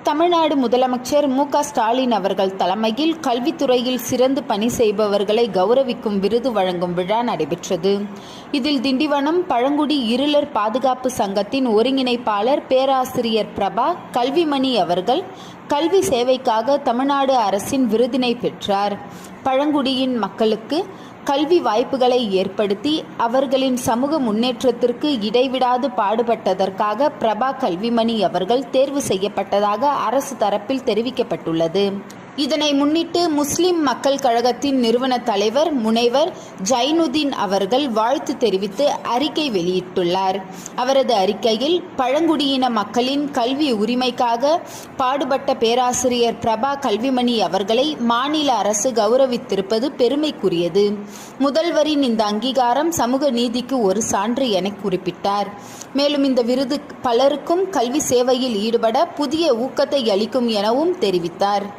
தமிழ்நாடு முதலமைச்சர் மு.க.ஸ்டாலின் அவர்கள் தலைமையில் கல்வித்துறையில் சிறந்து பணி செய்பவர்களை கௌரவிக்கும் விருது வழங்கும் விழா நடைபெற்றது. இதில் திண்டிவனம் பழங்குடி இருளர் பாதுகாப்பு சங்கத்தின் ஒருங்கிணைப்பாளர் பேராசிரியர் பிரபா கல்விமணி அவர்கள் கல்வி சேவைக்காக தமிழ்நாடு அரசின் விருதினை பெற்றார். பழங்குடியின் மக்களுக்கு கல்வி வாய்ப்புகளை ஏற்படுத்தி அவர்களின் சமூக முன்னேற்றத்திற்கு இடைவிடாது பாடுபட்டதற்காக பிரபா கல்விமணி அவர்கள் தேர்வு செய்யப்பட்டதாக அரசு தரப்பில் தெரிவிக்கப்பட்டுள்ளது. இதனை முன்னிட்டு முஸ்லிம் மக்கள் கழகத்தின் நிறுவன தலைவர் முனைவர் ஜைனுதீன் அவர்கள் வாழ்த்து தெரிவித்து அறிக்கை வெளியிட்டுள்ளார். அவரது அறிக்கையில் பழங்குடியின மக்களின் கல்வி உரிமைக்காக பாடுபட்ட பேராசிரியர் பிரபா கல்விமணி அவர்களை மாநில அரசு கௌரவித்திருப்பது பெருமைக்குரியது. முதல்வரின் இந்த அங்கீகாரம் சமூக நீதிக்கு ஒரு சான்று என குறிப்பிட்டார். மேலும் இந்த விருது பலருக்கும் கல்வி சேவையில் ஈடுபட புதிய ஊக்கத்தை அளிக்கும் எனவும் தெரிவித்தார்.